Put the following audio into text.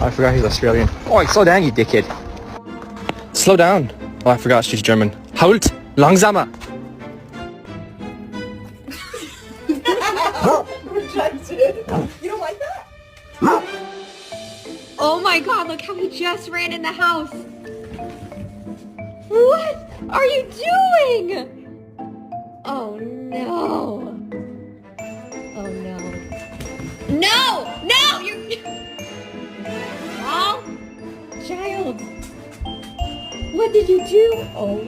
I forgot he's Australian. Oh, slow down, you dickhead. Slow down. Oh, I forgot she's German. Halt! Langsamer! Rejected. You don't like that? Oh my god, look how he just ran in the house. What are you doing? Oh no. Oh no. No! No! You're... Oh, child. What did you do? Oh.